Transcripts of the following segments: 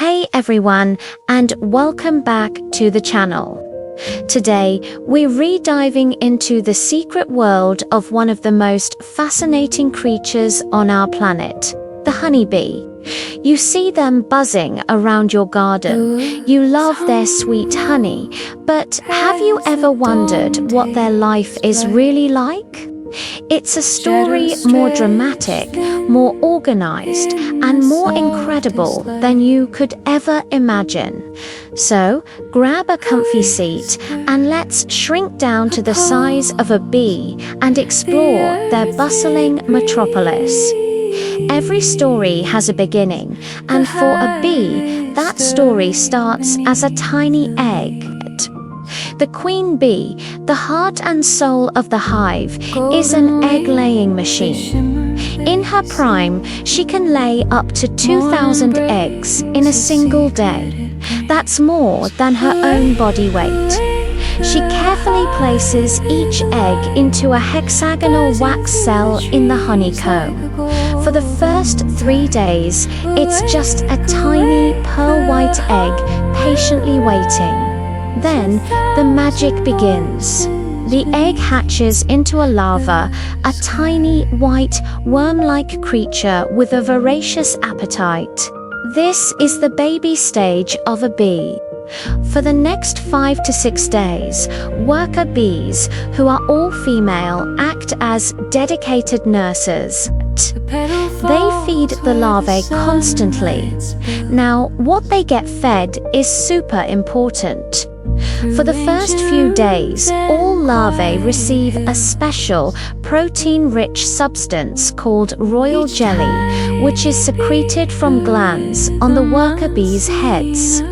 Hey everyone, and welcome back to the channel. Today, we're re-diving into the secret world of one of the most fascinating creatures on our planet, the honeybee. You see them buzzing around your garden. You love their sweet honey, but have you ever wondered what their life is really like? It's a story more dramatic, more organized, and more incredible than you could ever imagine. So, grab a comfy seat and let's shrink down to the size of a bee and explore their bustling metropolis. Every story has a beginning, and for a bee, that story starts as a tiny egg. The queen bee, the heart and soul of the hive, is an egg-laying machine. In her prime, she can lay up to 2,000 eggs in a single day. That's more than her own body weight. She carefully places each egg into a hexagonal wax cell in the honeycomb. For the first 3 days, it's just a tiny pearl-white egg patiently waiting. Then, the magic begins. The egg hatches into a larva, a tiny, white, worm-like creature with a voracious appetite. This is the baby stage of a bee. For the next 5 to 6 days, worker bees, who are all female, act as dedicated nurses. They feed the larvae constantly. Now, what they get fed is super important. For the first few days, all larvae receive a special, protein-rich substance called royal jelly, which is secreted from glands on the worker bees' heads.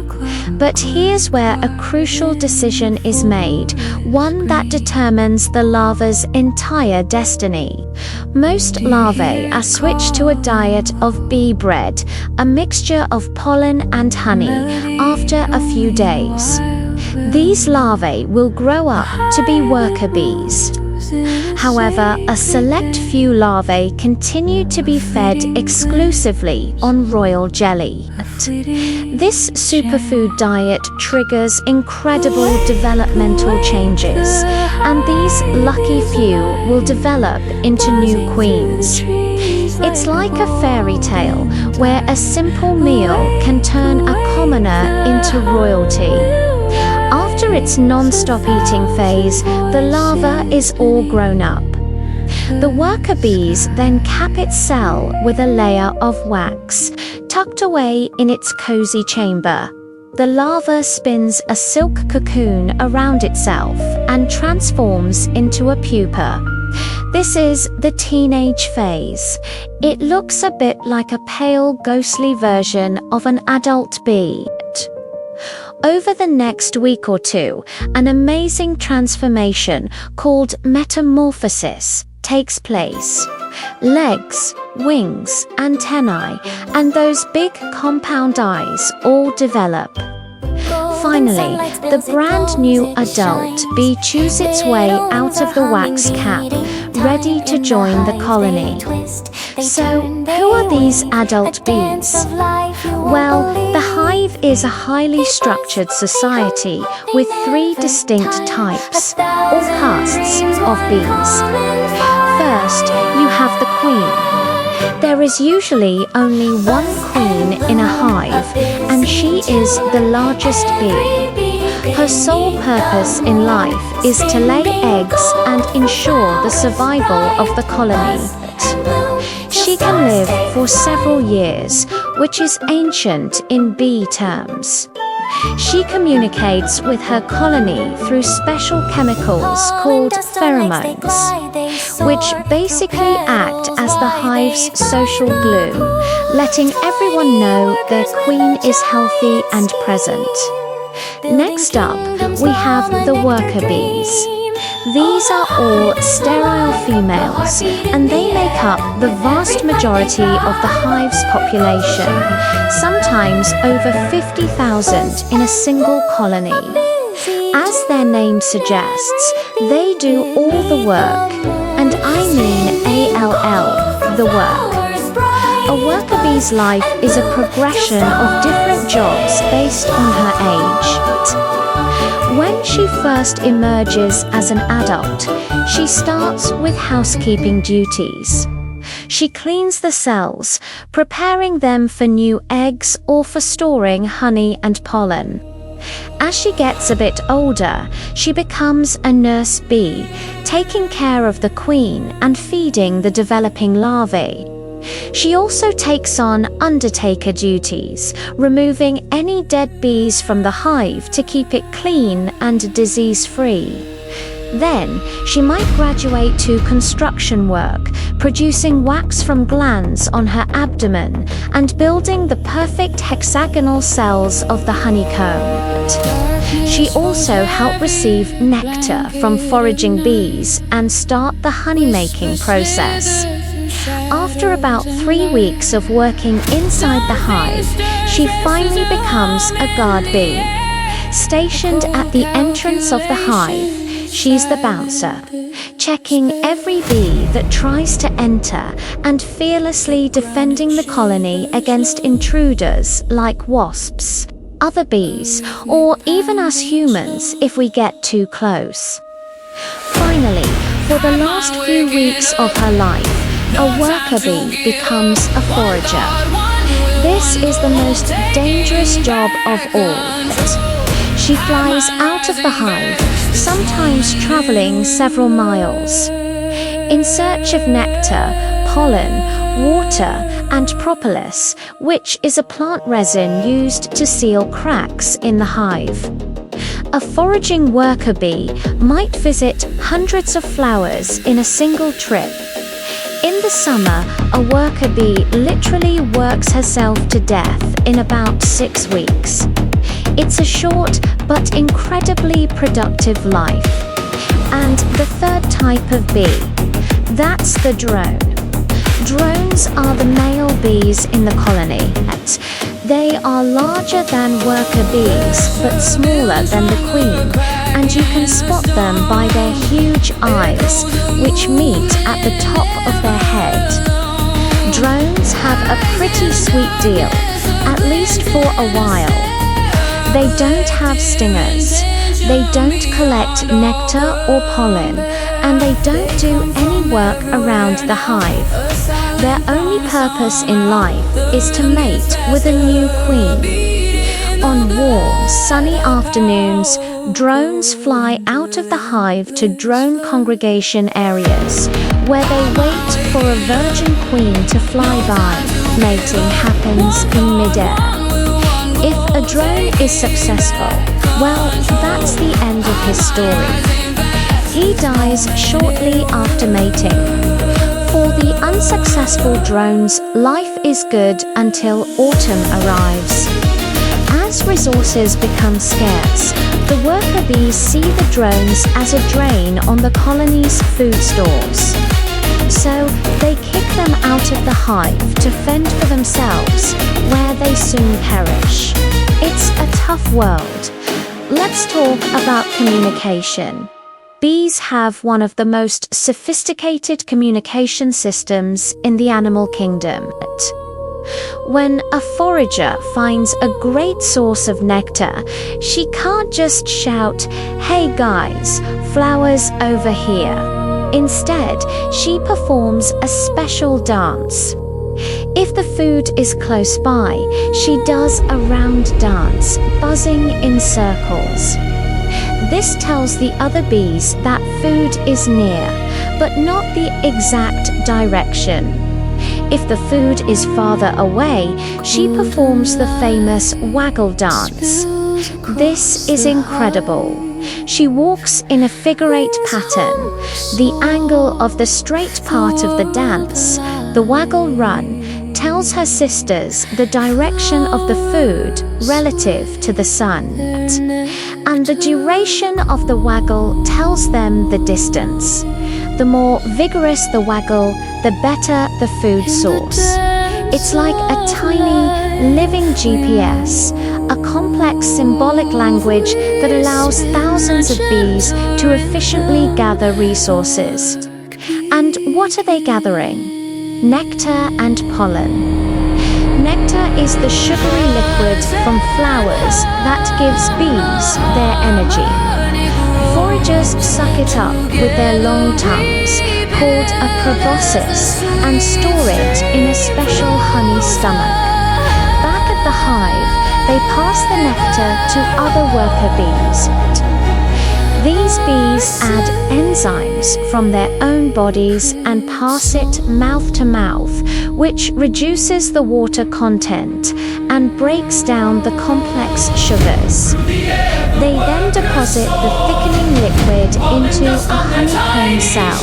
But here's where a crucial decision is made, one that determines the larva's entire destiny. Most larvae are switched to a diet of bee bread, a mixture of pollen and honey, after a few days. These larvae will grow up to be worker bees. However, a select few larvae continue to be fed exclusively on royal jelly. This superfood diet triggers incredible developmental changes, and these lucky few will develop into new queens. It's like a fairy tale where a simple meal can turn a commoner into royalty. After its non-stop eating phase, the larva is all grown up. The worker bees then cap its cell with a layer of wax, tucked away in its cozy chamber. The larva spins a silk cocoon around itself and transforms into a pupa. This is the teenage phase. It looks a bit like a pale, ghostly version of an adult bee. Over the next week or two, an amazing transformation called metamorphosis takes place. Legs, wings, antennae, and those big compound eyes all develop. Finally, the brand new adult bee chews its way out of the wax cap, ready to join the colony. So, who are these adult bees? Well, the hive is a highly structured society with 3 distinct types, or castes, of bees. First, you have the queen. There is usually only one queen in a hive, and she is the largest bee. Her sole purpose in life is to lay eggs and ensure the survival of the colony. She can live for several years, which is ancient in bee terms. She communicates with her colony through special chemicals called pheromones, which basically act as the hive's social glue, letting everyone know their queen is healthy and present. Next up, we have the worker bees. These are all sterile females, and they make up the vast majority of the hive's population, sometimes over 50,000 in a single colony. As their name suggests, they do all the work, and I mean ALL, the work. A worker bee's life is a progression of different jobs based on her age. When she first emerges as an adult, she starts with housekeeping duties. She cleans the cells, preparing them for new eggs or for storing honey and pollen. As she gets a bit older, she becomes a nurse bee, taking care of the queen and feeding the developing larvae. She also takes on undertaker duties, removing any dead bees from the hive to keep it clean and disease-free. Then, she might graduate to construction work, producing wax from glands on her abdomen and building the perfect hexagonal cells of the honeycomb. She also helped receive nectar from foraging bees and start the honey-making process. After about 3 weeks of working inside the hive, she finally becomes a guard bee. Stationed at the entrance of the hive, she's the bouncer, checking every bee that tries to enter and fearlessly defending the colony against intruders like wasps, other bees, or even us humans if we get too close. Finally, for the last few weeks of her life, a worker bee becomes a forager. This is the most dangerous job of all. She flies out of the hive, sometimes traveling several miles. In search of nectar, pollen, water, and propolis, which is a plant resin used to seal cracks in the hive. A foraging worker bee might visit hundreds of flowers in a single trip. In the summer, a worker bee literally works herself to death in about 6 weeks. It's a short but incredibly productive life. And the third type of bee, that's the drone. Drones are the male bees in the colony. They are larger than worker bees but smaller than the queen, and you can spot them by their huge eyes, which meet at the top of their head. Drones have a pretty sweet deal, at least for a while. They don't have stingers, they don't collect nectar or pollen, and they don't do any work around the hive. Their only purpose in life is to mate with a new queen. On warm, sunny afternoons, drones fly out of the hive to drone congregation areas, where they wait for a virgin queen to fly by. Mating happens in midair. If a drone is successful, well, that's the end of his story. He dies shortly after mating. For the unsuccessful drones, life is good until autumn arrives. As resources become scarce, the worker bees see the drones as a drain on the colony's food stores. So they kick them out of the hive to fend for themselves, where they soon perish. It's a tough world. Let's talk about communication. Bees have one of the most sophisticated communication systems in the animal kingdom. When a forager finds a great source of nectar, she can't just shout, "Hey guys, flowers over here." Instead, she performs a special dance. If the food is close by, she does a round dance, buzzing in circles. This tells the other bees that food is near, but not the exact direction. If the food is farther away, she performs the famous waggle dance. This is incredible. She walks in a figure-8 pattern. The angle of the straight part of the dance, the waggle run, tells her sisters the direction of the food relative to the sun. And the duration of the waggle tells them the distance. The more vigorous the waggle, the better the food source. It's like a tiny, living GPS, a complex symbolic language that allows thousands of bees to efficiently gather resources. And what are they gathering? nectar and pollen. Nectar is the sugary liquid from flowers that gives bees their energy. Foragers suck it up with their long tongues, called a proboscis, and store it in a special honey stomach. Back at the hive, they pass the nectar to other worker bees. These bees add enzymes from their own bodies and pass it mouth to mouth, which reduces the water content and breaks down the complex sugars. They then deposit the thickening liquid into a honeycomb cell.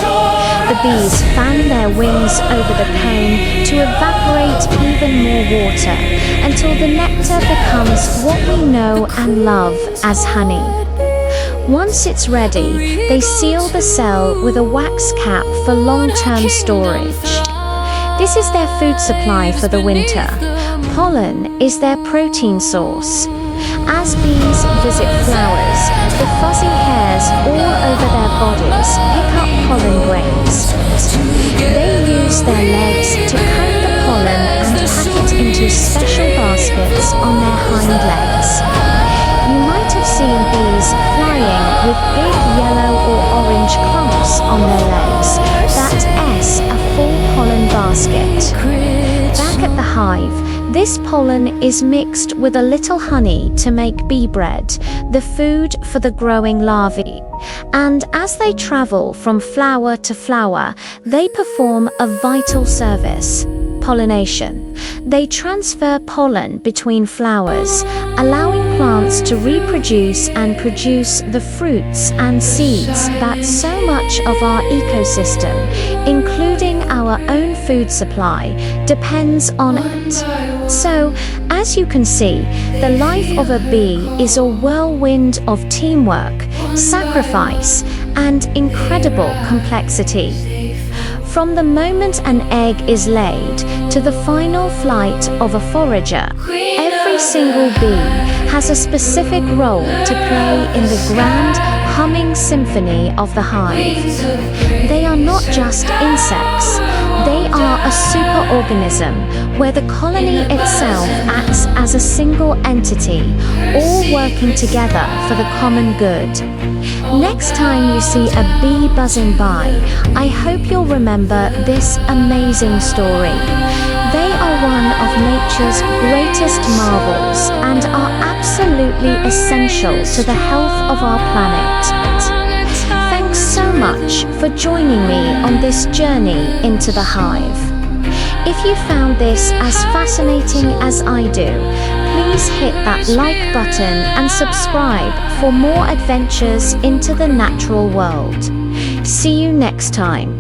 The bees fan their wings over the comb to evaporate even more water until the nectar becomes what we know and love as honey. Once it's ready, they seal the cell with a wax cap for long-term storage. This is their food supply for the winter. Pollen is their protein source. As bees visit flowers, the fuzzy hairs all over their bodies pick up pollen grains. They use their legs to coat the pollen and pack it into special baskets on their hind legs. You might have seen bees flying with big yellow or orange clumps on their legs. That's a full pollen basket. Back at the hive, this pollen is mixed with a little honey to make bee bread, the food for the growing larvae. And as they travel from flower to flower, they perform a vital service: pollination. They transfer pollen between flowers, allowing plants to reproduce and produce the fruits and seeds that so much of our ecosystem, including our own food supply, depends on it. So, as you can see, the life of a bee is a whirlwind of teamwork, sacrifice, and incredible complexity. From the moment an egg is laid to the final flight of a forager, every single bee has a specific role to play in the grand, humming symphony of the hive. They are not just insects, they are a superorganism where the colony itself acts as a single entity, all working together for the common good. Next time you see a bee buzzing by, I hope you'll remember this amazing story. They are one of nature's greatest marvels and are absolutely essential to the health of our planet. Thanks so much for joining me on this journey into the hive. If you found this as fascinating as I do, please hit that like button and subscribe for more adventures into the natural world. See you next time.